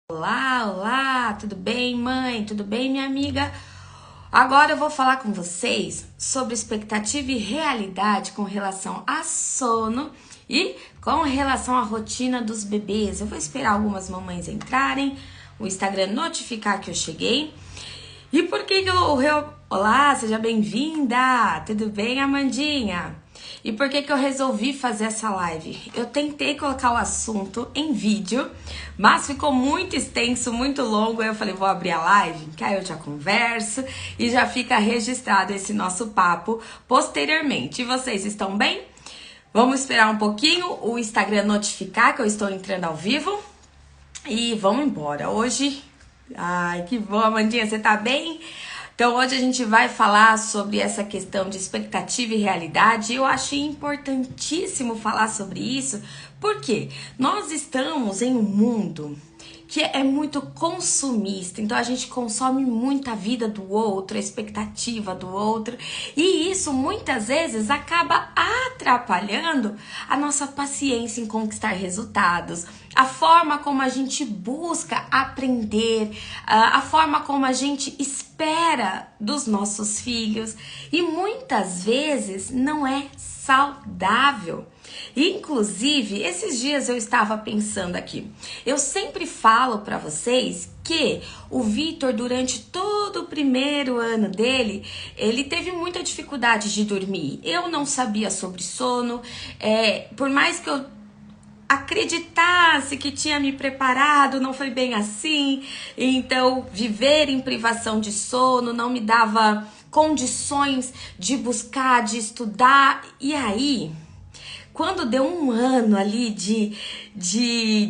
Olá, olá, tudo bem, mãe? Tudo bem, minha amiga? Agora eu vou falar com vocês sobre expectativa e realidade com relação a sono e com relação à rotina dos bebês. Eu vou esperar algumas mamães entrarem, o Instagram notificar que eu cheguei. E por que eu... Olá, seja bem-vinda! Tudo bem, Amandinha? E por que eu resolvi fazer essa live? Eu tentei colocar o assunto em vídeo, mas ficou muito extenso, muito longo. Aí eu falei, vou abrir a live, que aí eu já converso e já fica registrado esse nosso papo posteriormente. E vocês estão bem? Vamos esperar um pouquinho o Instagram notificar que eu estou entrando ao vivo. E vamos embora. Hoje... Ai, que bom, Amandinha, você tá bem? Então hoje a gente vai falar sobre essa questão de expectativa e realidade. Eu achei importantíssimo falar sobre isso, porque nós estamos em um mundo que é muito consumista, então a gente consome muito a vida do outro, a expectativa do outro, e isso muitas vezes acaba atrapalhando a nossa paciência em conquistar resultados, a forma como a gente busca aprender, a forma como a gente espera dos nossos filhos, e muitas vezes não é saudável. Inclusive, esses dias eu estava pensando aqui, eu sempre falo para vocês que o Vitor, durante todo o primeiro ano dele, ele teve muita dificuldade de dormir. Eu não sabia sobre sono, por mais que eu acreditasse que tinha me preparado, não foi bem assim. Então, viver em privação de sono não me dava condições de buscar, de estudar. E aí, quando deu um ano ali de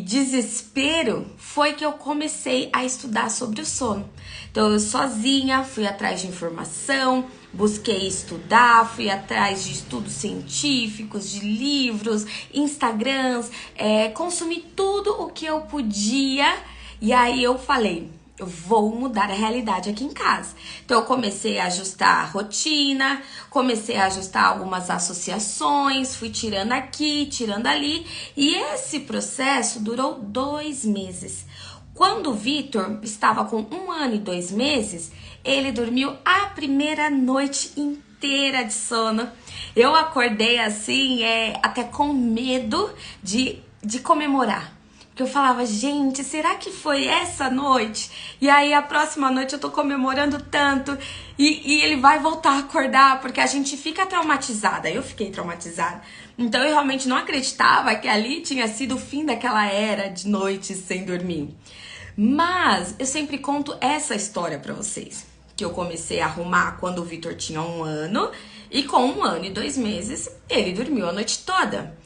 desespero, foi que eu comecei a estudar sobre o sono. Então, eu sozinha fui atrás de informação, busquei estudar, fui atrás de estudos científicos, de livros, Instagrams, consumi tudo o que eu podia. E aí eu falei, eu vou mudar a realidade aqui em casa. Então eu comecei a ajustar a rotina, comecei a ajustar algumas associações, fui tirando aqui, tirando ali. E esse processo durou 2 meses. Quando o Vitor estava com 1 ano e 2 meses, ele dormiu a primeira noite inteira de sono. Eu acordei assim, até com medo de comemorar. Porque eu falava, gente, será que foi essa noite? E aí a próxima noite eu tô comemorando tanto e ele vai voltar a acordar, porque a gente fica traumatizada. Eu fiquei traumatizada. Então eu realmente não acreditava que ali tinha sido o fim daquela era de noites sem dormir. Mas eu sempre conto essa história pra vocês, que eu comecei a arrumar quando o Vitor tinha 1 ano, e com 1 ano e 2 meses ele dormiu a noite toda.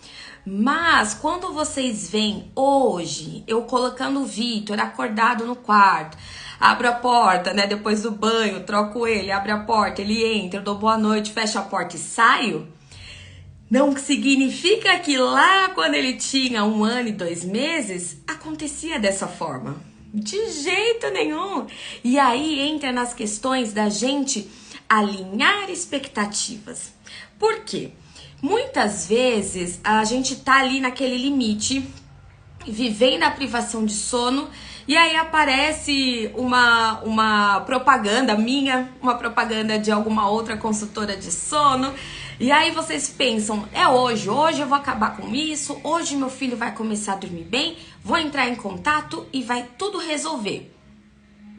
Mas quando vocês veem hoje, eu colocando o Vitor acordado no quarto, abro a porta, né, depois do banho, troco ele, abro a porta, ele entra, eu dou boa noite, fecho a porta e saio, não significa que lá quando ele tinha 1 ano e 2 meses, acontecia dessa forma. De jeito nenhum. E aí entra nas questões da gente alinhar expectativas. Por quê? Muitas vezes a gente tá ali naquele limite, vivendo a privação de sono, e aí aparece uma propaganda minha, uma propaganda de alguma outra consultora de sono, e aí vocês pensam, hoje eu vou acabar com isso, hoje meu filho vai começar a dormir bem, vou entrar em contato e vai tudo resolver.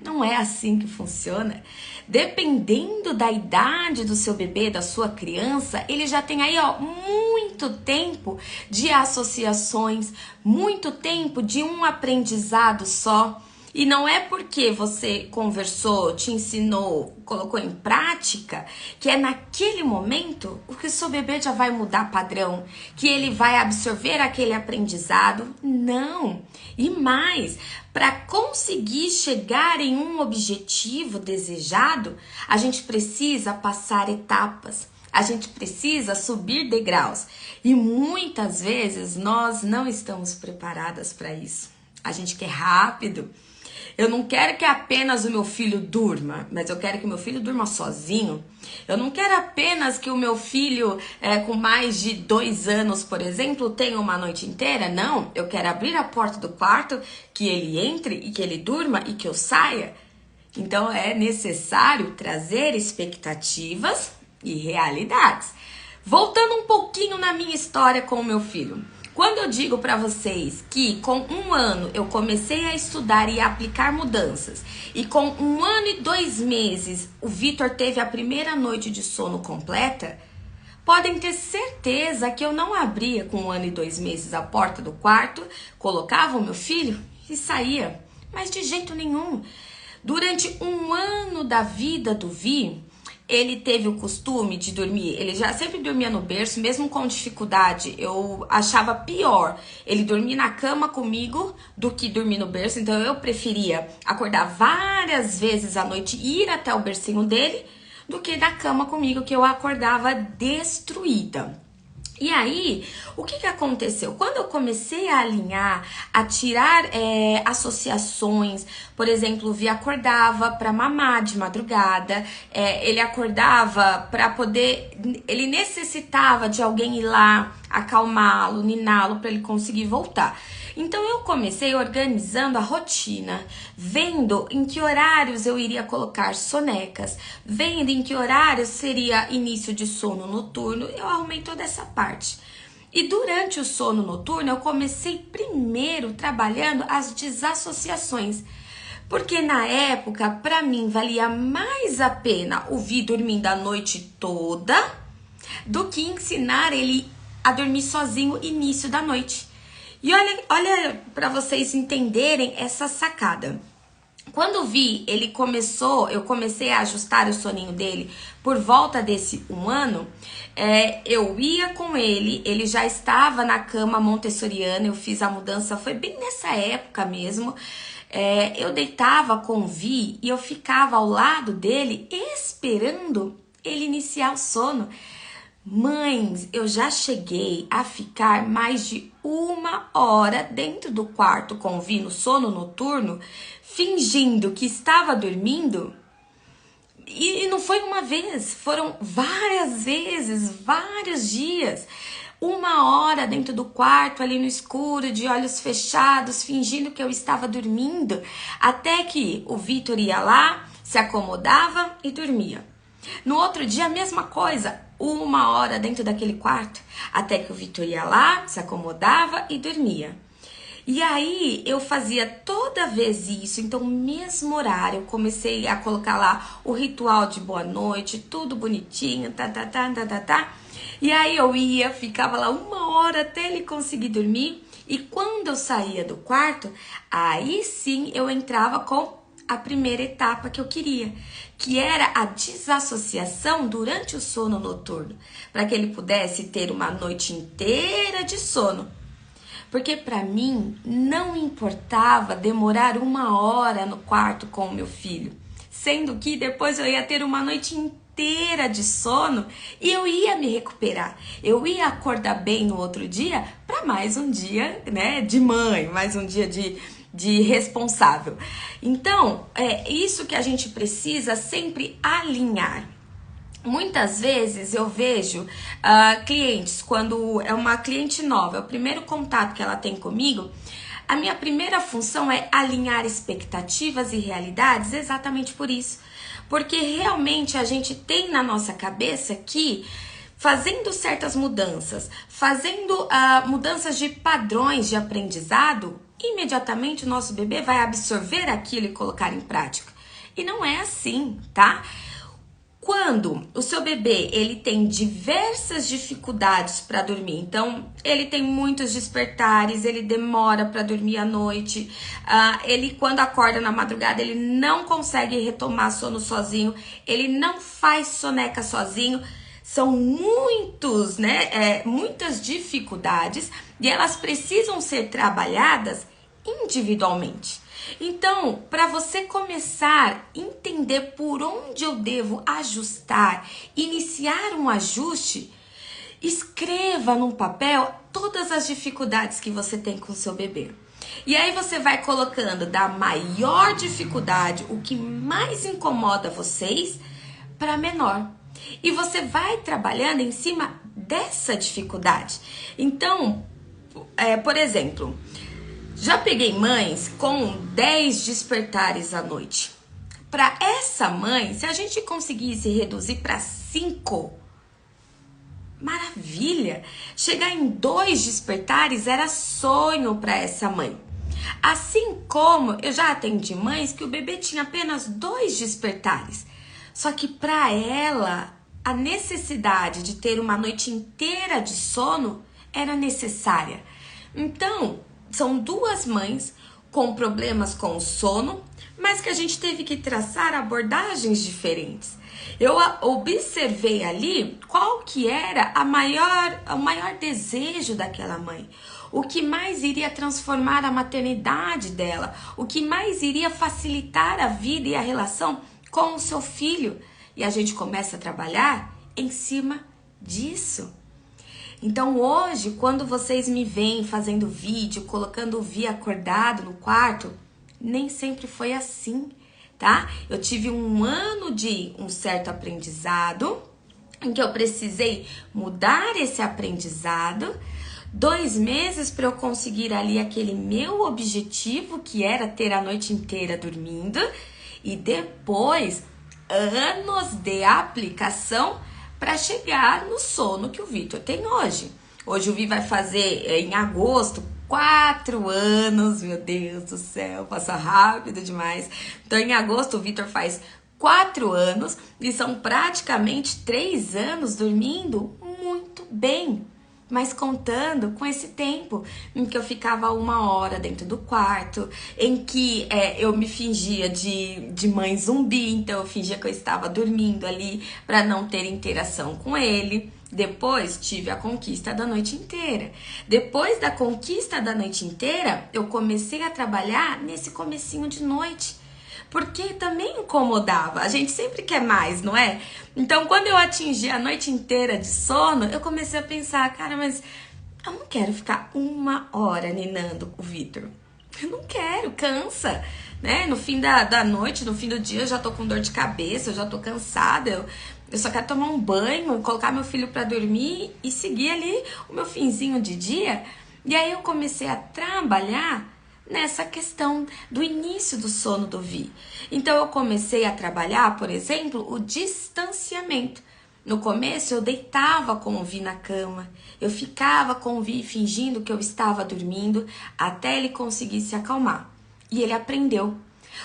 Não é assim que funciona. Dependendo da idade do seu bebê, da sua criança, ele já tem aí, muito tempo de associações, muito tempo de um aprendizado só. E não é porque você conversou, te ensinou, colocou em prática, que é naquele momento que o seu bebê já vai mudar padrão, que ele vai absorver aquele aprendizado. Não! E mais, para conseguir chegar em um objetivo desejado, a gente precisa passar etapas. A gente precisa subir degraus. E muitas vezes nós não estamos preparadas para isso. A gente quer rápido. Eu não quero que apenas o meu filho durma, mas eu quero que o meu filho durma sozinho. Eu não quero apenas que o meu filho, com mais de 2 anos, por exemplo, tenha uma noite inteira. Não, eu quero abrir a porta do quarto, que ele entre e que ele durma e que eu saia. Então é necessário trazer expectativas e realidades. Voltando um pouquinho na minha história com o meu filho. Quando eu digo para vocês que com 1 ano eu comecei a estudar e a aplicar mudanças, e com 1 ano e 2 meses o Vitor teve a primeira noite de sono completa, podem ter certeza que eu não abria com 1 ano e 2 meses a porta do quarto, colocava o meu filho e saía. Mas de jeito nenhum. Durante 1 ano da vida do Vi, ele teve o costume de dormir, ele já sempre dormia no berço, mesmo com dificuldade. Eu achava pior ele dormir na cama comigo do que dormir no berço. Então eu preferia acordar várias vezes à noite e ir até o bercinho dele do que na cama comigo, que eu acordava destruída. E aí, o que aconteceu? Quando eu comecei a alinhar, a tirar associações, por exemplo, o Vi acordava para mamar de madrugada, ele acordava para poder, ele necessitava de alguém ir lá, acalmá-lo, niná-lo para ele conseguir voltar. Então eu comecei organizando a rotina, vendo em que horários eu iria colocar sonecas, vendo em que horários seria início de sono noturno. Eu arrumei toda essa parte. E durante o sono noturno eu comecei primeiro trabalhando as desassociações. Porque na época, para mim, valia mais a pena o Vi dormindo a noite toda do que ensinar ele a dormir sozinho início da noite. E olha para vocês entenderem essa sacada. Quando Vi, eu comecei a ajustar o soninho dele por volta desse 1 ano, eu ia com ele já estava na cama montessoriana, eu fiz a mudança, foi bem nessa época mesmo. Eu deitava com o Vi e eu ficava ao lado dele esperando ele iniciar o sono. Mães, eu já cheguei a ficar mais de 1 hora dentro do quarto com o Vi no sono noturno, fingindo que estava dormindo. E não foi uma vez, foram várias vezes, vários dias. 1 hora dentro do quarto, ali no escuro, de olhos fechados, fingindo que eu estava dormindo, até que o Vitor ia lá, se acomodava e dormia. No outro dia, a mesma coisa, 1 hora dentro daquele quarto, até que o Vitor ia lá, se acomodava e dormia. E aí, eu fazia toda vez isso, então, mesmo horário, eu comecei a colocar lá o ritual de boa noite, tudo bonitinho, E aí, eu ia, ficava lá 1 hora até ele conseguir dormir, e quando eu saía do quarto, aí sim eu entrava com a primeira etapa que eu queria, que era a desassociação durante o sono noturno, para que ele pudesse ter uma noite inteira de sono. Porque para mim não importava demorar 1 hora no quarto com o meu filho, sendo que depois eu ia ter uma noite inteira de sono e eu ia me recuperar. Eu ia acordar bem no outro dia para mais um dia, né, de mãe, mais um dia de responsável. Então, é isso que a gente precisa sempre alinhar. Muitas vezes eu vejo clientes, quando é uma cliente nova, é o primeiro contato que ela tem comigo, a minha primeira função é alinhar expectativas e realidades exatamente por isso. Porque realmente a gente tem na nossa cabeça que fazendo certas mudanças, fazendo mudanças de padrões de aprendizado, imediatamente o nosso bebê vai absorver aquilo e colocar em prática. E não é assim, tá? Quando o seu bebê ele tem diversas dificuldades para dormir, então ele tem muitos despertares, ele demora para dormir à noite, ele quando acorda na madrugada ele não consegue retomar sono sozinho, ele não faz soneca sozinho, são muitos, né, muitas dificuldades e elas precisam ser trabalhadas individualmente. Então, para você começar a entender por onde eu devo ajustar, iniciar um ajuste, escreva num papel todas as dificuldades que você tem com o seu bebê. E aí você vai colocando da maior dificuldade, o que mais incomoda vocês, para menor. E você vai trabalhando em cima dessa dificuldade. Então, por exemplo, já peguei mães com 10 despertares à noite. Para essa mãe, se a gente conseguisse reduzir para 5, maravilha! Chegar em 2 despertares era sonho para essa mãe. Assim como eu já atendi mães que o bebê tinha apenas 2 despertares. Só que para ela, a necessidade de ter uma noite inteira de sono era necessária. Então, são 2 mães com problemas com o sono, mas que a gente teve que traçar abordagens diferentes. Eu observei ali qual que era o maior desejo daquela mãe. O que mais iria transformar a maternidade dela. O que mais iria facilitar a vida e a relação com o seu filho. E a gente começa a trabalhar em cima disso. Então hoje, quando vocês me veem fazendo vídeo, colocando o Vi acordado no quarto, nem sempre foi assim, tá? Eu tive um ano de um certo aprendizado, em que eu precisei mudar esse aprendizado, 2 meses para eu conseguir ali aquele meu objetivo, que era ter a noite inteira dormindo, e depois anos de aplicação para chegar no sono que o Vitor tem hoje. Hoje o Vi vai fazer em agosto 4 anos, meu Deus do céu, passa rápido demais. Então em agosto o Vitor faz 4 anos e são praticamente 3 anos dormindo muito bem. Mas contando com esse tempo em que eu ficava 1 hora dentro do quarto, em que eu me fingia de mãe zumbi, então eu fingia que eu estava dormindo ali para não ter interação com ele. Depois tive a conquista da noite inteira. Depois da conquista da noite inteira, eu comecei a trabalhar nesse comecinho de noite. Porque também incomodava, a gente sempre quer mais, não é? Então, quando eu atingi a noite inteira de sono, eu comecei a pensar, cara, mas eu não quero ficar 1 hora ninando o Vitor. Eu não quero, cansa, né? No fim da noite, no fim do dia, eu já tô com dor de cabeça, eu já tô cansada, eu só quero tomar um banho, colocar meu filho pra dormir e seguir ali o meu finzinho de dia. E aí eu comecei a trabalhar nessa questão do início do sono do Vi. Então eu comecei a trabalhar, por exemplo, o distanciamento. No começo eu deitava com o Vi na cama, eu ficava com o Vi fingindo que eu estava dormindo até ele conseguir se acalmar. E ele aprendeu.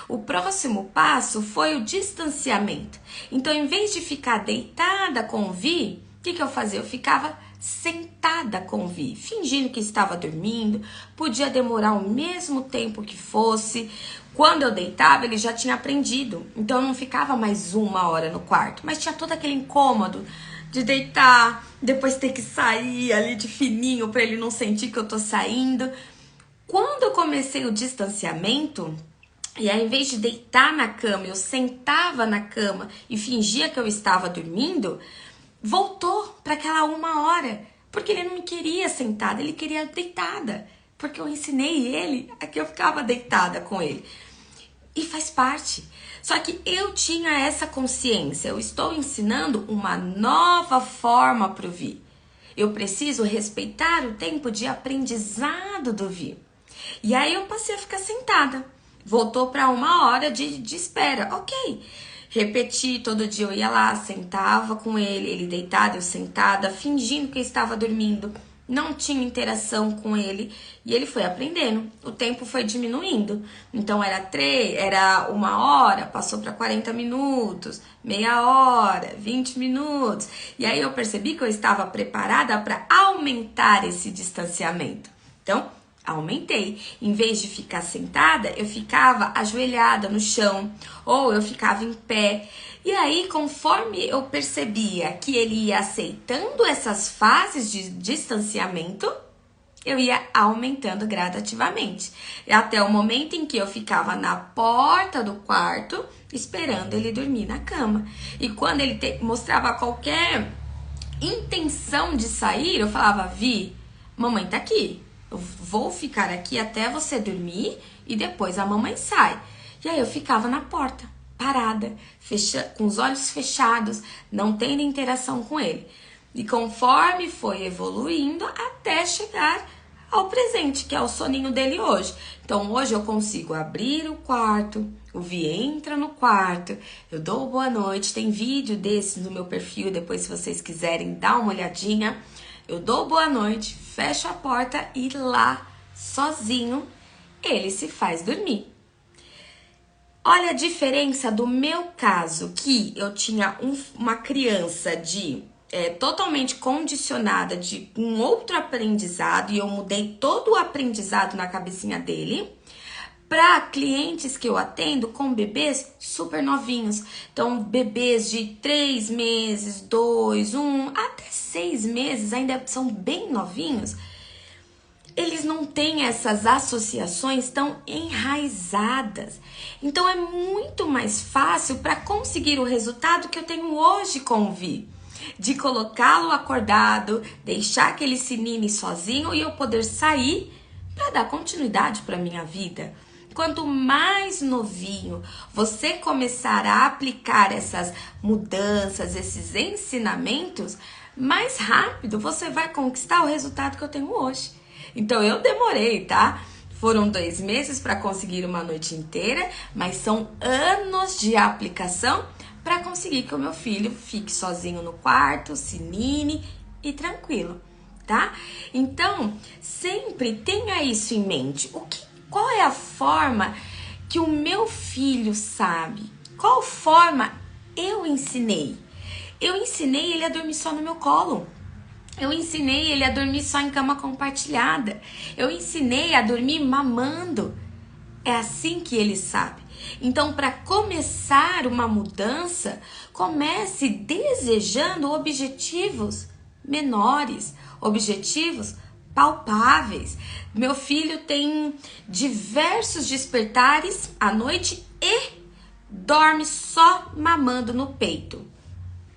O próximo passo foi o distanciamento. Então, em vez de ficar deitada com o Vi, o que eu fazia? Eu ficava sentada com o Vi, fingindo que estava dormindo, podia demorar o mesmo tempo que fosse. Quando eu deitava, ele já tinha aprendido, então eu não ficava mais 1 hora no quarto, mas tinha todo aquele incômodo de deitar, depois ter que sair ali de fininho para ele não sentir que eu tô saindo. Quando eu comecei o distanciamento, e aí, em vez de deitar na cama, eu sentava na cama e fingia que eu estava dormindo, voltou para aquela 1 hora, porque ele não me queria sentada, ele queria deitada, porque eu ensinei ele a que eu ficava deitada com ele. E faz parte. Só que eu tinha essa consciência, eu estou ensinando uma nova forma para o Vi. Eu preciso respeitar o tempo de aprendizado do Vi. E aí eu passei a ficar sentada. Voltou para 1 hora de espera, ok. Repeti, todo dia eu ia lá, sentava com ele, ele deitado, eu sentada, fingindo que eu estava dormindo. Não tinha interação com ele e ele foi aprendendo. O tempo foi diminuindo. Então era 1 hora, passou para 40 minutos, meia hora, 20 minutos. E aí eu percebi que eu estava preparada para aumentar esse distanciamento. Então, aumentei. Em vez de ficar sentada, eu ficava ajoelhada no chão ou eu ficava em pé. E aí, conforme eu percebia que ele ia aceitando essas fases de distanciamento, eu ia aumentando gradativamente. Até o momento em que eu ficava na porta do quarto, esperando ele dormir na cama. E quando ele mostrava qualquer intenção de sair, eu falava, Vi, mamãe tá aqui. Eu vou ficar aqui até você dormir e depois a mamãe sai. E aí eu ficava na porta, parada, com os olhos fechados, não tendo interação com ele. E conforme foi evoluindo até chegar ao presente, que é o soninho dele hoje. Então hoje eu consigo abrir o quarto, o Vi entra no quarto, eu dou boa noite, tem vídeo desses no meu perfil, depois se vocês quiserem dar uma olhadinha. Eu dou boa noite, fecho a porta e lá, sozinho, ele se faz dormir. Olha a diferença do meu caso, que eu tinha uma criança totalmente condicionada de um outro aprendizado e eu mudei todo o aprendizado na cabecinha dele, para clientes que eu atendo com bebês super novinhos. Então, bebês de 3 meses, 2, 1, até 6 meses, ainda são bem novinhos. Eles não têm essas associações tão enraizadas. Então, é muito mais fácil para conseguir o resultado que eu tenho hoje com o Vi. De colocá-lo acordado, deixar que ele se nine sozinho e eu poder sair para dar continuidade para minha vida. Quanto mais novinho você começar a aplicar essas mudanças, esses ensinamentos, mais rápido você vai conquistar o resultado que eu tenho hoje. Então eu demorei, tá? Foram 2 meses para conseguir uma noite inteira, mas são anos de aplicação para conseguir que o meu filho fique sozinho no quarto, se nine e tranquilo, tá? Então, sempre tenha isso em mente. Qual é a forma que o meu filho sabe? Qual forma eu ensinei? Eu ensinei ele a dormir só no meu colo. Eu ensinei ele a dormir só em cama compartilhada. Eu ensinei a dormir mamando. É assim que ele sabe. Então, para começar uma mudança, comece desejando objetivos menores, objetivos palpáveis. Meu filho tem diversos despertares à noite e dorme só mamando no peito.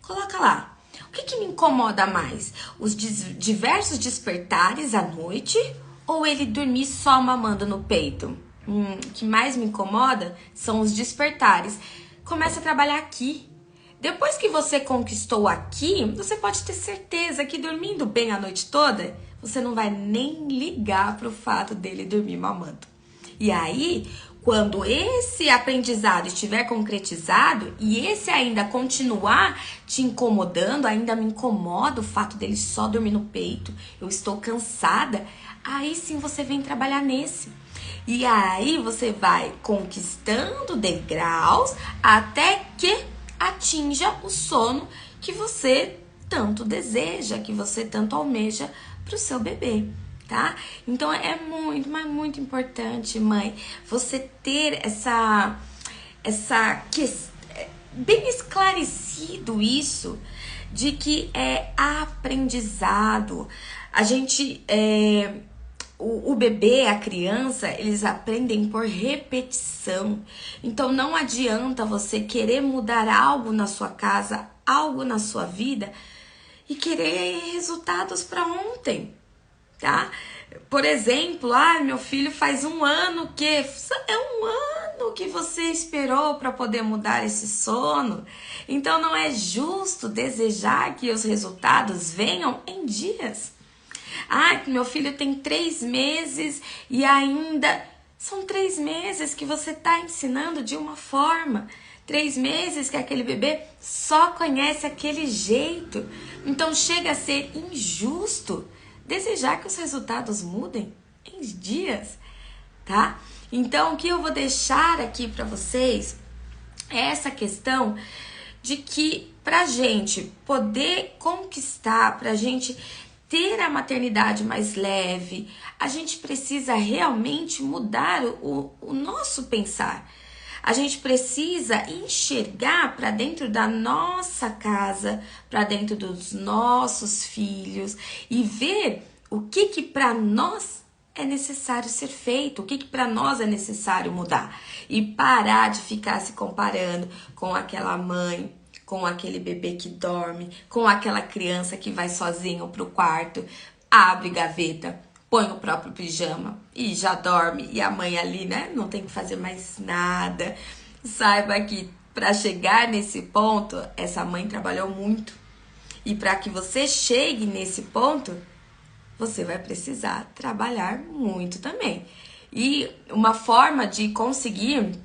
Coloca lá. O que me incomoda mais? Os diversos despertares à noite ou ele dormir só mamando no peito? O que mais me incomoda são os despertares. Começa a trabalhar aqui. Depois que você conquistou aqui, você pode ter certeza que dormindo bem a noite toda, você não vai nem ligar para o fato dele dormir mamando. E aí, quando esse aprendizado estiver concretizado e esse ainda continuar te incomodando, ainda me incomoda o fato dele só dormir no peito, eu estou cansada, aí sim você vem trabalhar nesse. E aí você vai conquistando degraus até que atinja o sono que você tanto deseja, que você tanto almeja para o seu bebê, tá? Então é muito, mas muito importante, mãe, você ter essa questão bem esclarecido isso de que é aprendizado. A gente o bebê, a criança, eles aprendem por repetição. Então não adianta você querer mudar algo na sua casa, algo na sua vida e querer resultados para ontem, tá? Por exemplo, meu filho faz 1 ano que... É 1 ano que você esperou para poder mudar esse sono. Então não é justo desejar que os resultados venham em dias. Meu filho tem 3 meses e ainda... São 3 meses que você está ensinando de uma forma. 3 meses que aquele bebê só conhece aquele jeito. Então chega a ser injusto desejar que os resultados mudem em dias, tá? Então o que eu vou deixar aqui para vocês é essa questão de que pra gente poder conquistar, pra gente ter a maternidade mais leve, a gente precisa realmente mudar o nosso pensar. A gente precisa enxergar para dentro da nossa casa, para dentro dos nossos filhos e ver o que para nós é necessário ser feito, o que para nós é necessário mudar. E parar de ficar se comparando com aquela mãe, com aquele bebê que dorme, com aquela criança que vai sozinho pro quarto, abre gaveta, põe o próprio pijama e já dorme, e a mãe ali, né, não tem que fazer mais nada. Saiba que para chegar nesse ponto, essa mãe trabalhou muito. E para que você chegue nesse ponto, você vai precisar trabalhar muito também. E uma forma de conseguir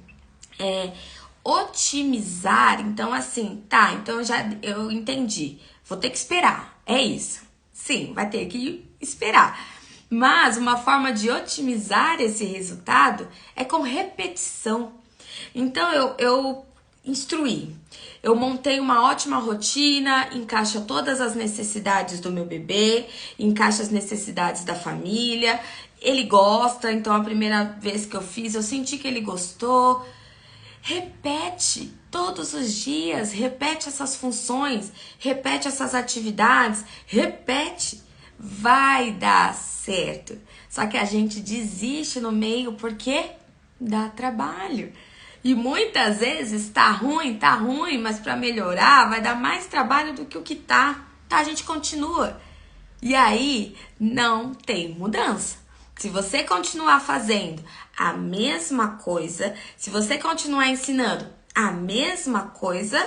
otimizar, então assim, tá, então eu entendi, vou ter que esperar, é isso. Sim, vai ter que esperar. Mas uma forma de otimizar esse resultado é com repetição. Então eu instruí, eu montei uma ótima rotina, encaixa todas as necessidades do meu bebê, encaixa as necessidades da família, ele gosta, então a primeira vez que eu fiz, eu senti que ele gostou. Repete todos os dias, repete essas funções, repete essas atividades, repete, vai dar certo. Só que a gente desiste no meio porque dá trabalho. E muitas vezes tá ruim, mas para melhorar vai dar mais trabalho do que o que tá, a gente continua. E aí não tem mudança. Se você continuar fazendo a mesma coisa, se você continuar ensinando a mesma coisa,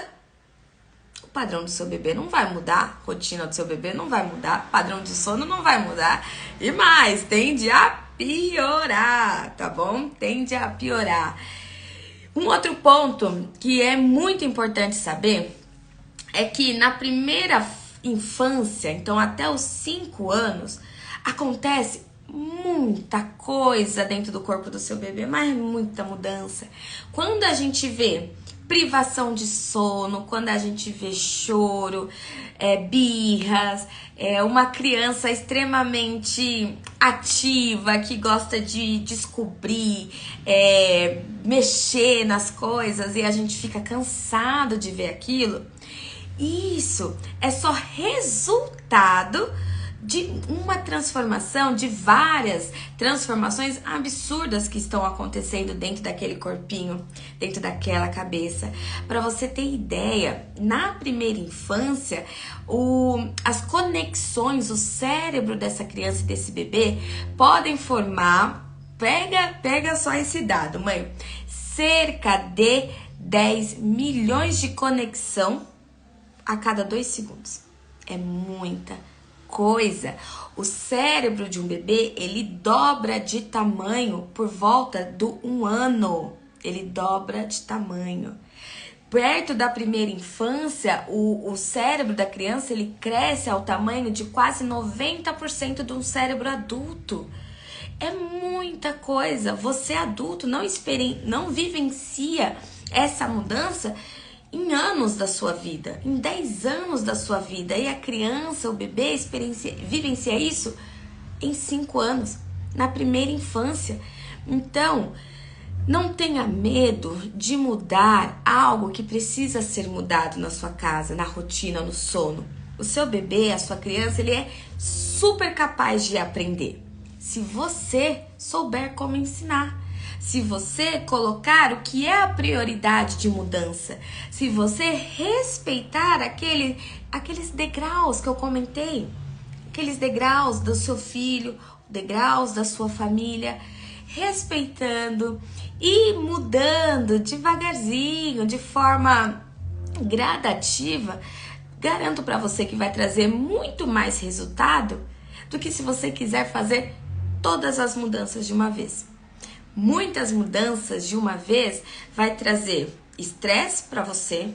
o padrão do seu bebê não vai mudar, a rotina do seu bebê não vai mudar, o padrão de sono não vai mudar. E mais, tende a piorar, tá bom? Tende a piorar. Um outro ponto que é muito importante saber é que na primeira infância, então até os 5 anos, acontece muita coisa dentro do corpo do seu bebê, mas muita mudança. Quando a gente vê privação de sono, quando a gente vê choro, birras, uma criança extremamente ativa, que gosta de descobrir, mexer nas coisas, e a gente fica cansado de ver aquilo, isso é só resultado de uma transformação, de várias transformações absurdas que estão acontecendo dentro daquele corpinho, dentro daquela cabeça. Para você ter ideia, na primeira infância, as conexões, o cérebro dessa criança e desse bebê podem formar, pega só esse dado, mãe, cerca de 10 milhões de conexão a cada 2 segundos. É muita coisa. O cérebro de um bebê, ele dobra de tamanho por volta do 1 ano. Ele dobra de tamanho. Perto da primeira infância, o cérebro da criança, ele cresce ao tamanho de quase 90% de um cérebro adulto. É muita coisa. Você adulto não vivencia essa mudança em anos da sua vida, em 10 anos da sua vida. E a criança, o bebê, vivencia isso em 5 anos, na primeira infância. Então, não tenha medo de mudar algo que precisa ser mudado na sua casa, na rotina, no sono. O seu bebê, a sua criança, ele é super capaz de aprender, se você souber como ensinar. Se você colocar o que é a prioridade de mudança, se você respeitar aqueles degraus que eu comentei, aqueles degraus do seu filho, degraus da sua família, respeitando e mudando devagarzinho, de forma gradativa, garanto para você que vai trazer muito mais resultado do que se você quiser fazer todas as mudanças de uma vez. Muitas mudanças de uma vez vai trazer estresse para você,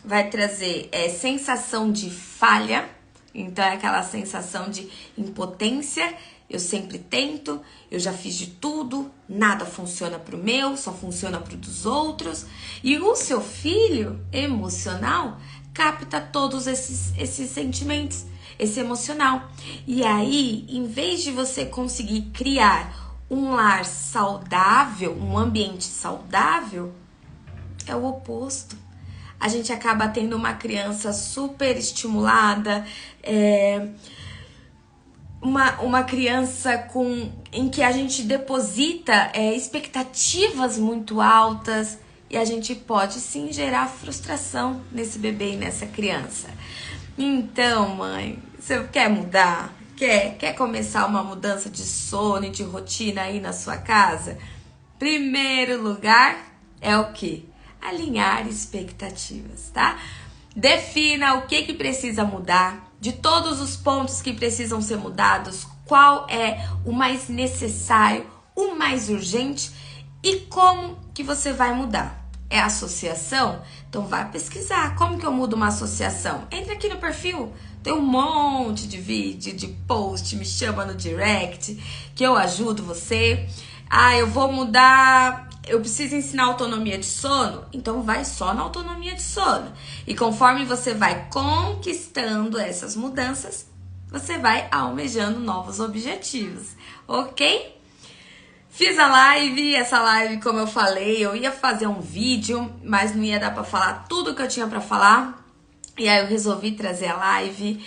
vai trazer sensação de falha, então é aquela sensação de impotência. Eu sempre tento, eu já fiz de tudo, nada funciona pro meu, só funciona pro dos outros. E o seu filho emocional capta todos esses sentimentos, esse emocional. E aí, em vez de você conseguir criar um lar saudável, um ambiente saudável, é o oposto. A gente acaba tendo uma criança super estimulada, uma criança em que a gente deposita expectativas muito altas, e a gente pode sim gerar frustração nesse bebê e nessa criança. Então, mãe, você quer mudar? Quer começar uma mudança de sono e de rotina aí na sua casa? Primeiro lugar é o quê? Alinhar expectativas, tá? Defina o que precisa mudar, de todos os pontos que precisam ser mudados, qual é o mais necessário, o mais urgente e como que você vai mudar. É associação? Então vai pesquisar. Como que eu mudo uma associação? Entra aqui no perfil, tem um monte de vídeo, de post, me chama no direct, que eu ajudo você. Ah, eu vou mudar, eu preciso ensinar autonomia de sono? Então vai só na autonomia de sono. E conforme você vai conquistando essas mudanças, você vai almejando novos objetivos, ok? Fiz a live, essa live, como eu falei, eu ia fazer um vídeo, mas não ia dar pra falar tudo que eu tinha pra falar. E aí eu resolvi trazer a live.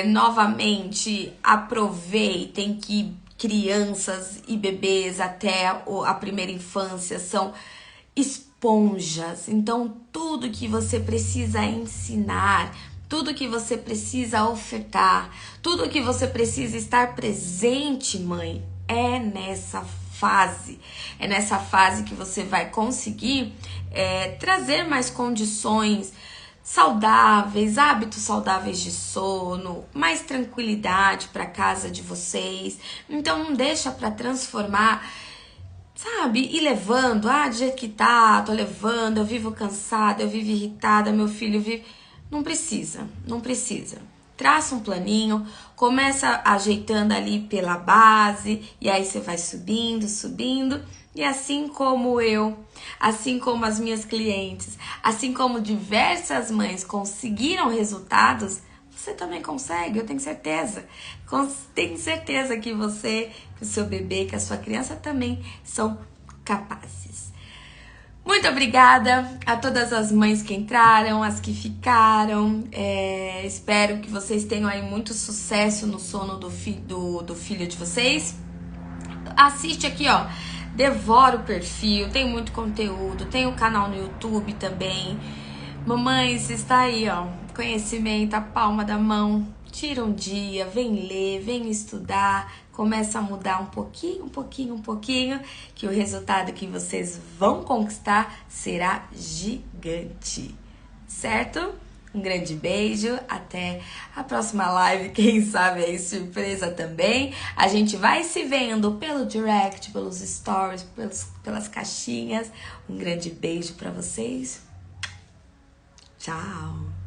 Novamente, aproveitem que crianças e bebês até a primeira infância são esponjas. Então, tudo que você precisa ensinar, tudo que você precisa ofertar, tudo que você precisa estar presente, mãe, é nessa fase. É nessa fase que você vai conseguir trazer mais condições saudáveis, hábitos saudáveis de sono, mais tranquilidade para casa de vocês. Então não deixa para transformar, sabe? E levando, do jeito que tá, tô levando, eu vivo cansada, eu vivo irritada, meu filho vive... Não precisa, não precisa. Traça um planinho, começa ajeitando ali pela base, e aí você vai subindo, subindo. E assim como eu, assim como as minhas clientes, assim como diversas mães conseguiram resultados, você também consegue, eu tenho certeza. Tenho certeza que você, que o seu bebê, que a sua criança também são capazes. Muito obrigada a todas as mães que entraram, as que ficaram. Espero que vocês tenham aí muito sucesso no sono do filho de vocês. Assiste aqui, ó. Devora o perfil, tem muito conteúdo, tem o canal no YouTube também. Mamães, está aí, ó. Conhecimento, a palma da mão. Tira um dia, vem ler, vem estudar. Começa a mudar um pouquinho, que o resultado que vocês vão conquistar será gigante, certo? Um grande beijo, até a próxima live, quem sabe aí surpresa também. A gente vai se vendo pelo direct, pelos stories, pelas caixinhas. Um grande beijo pra vocês. Tchau!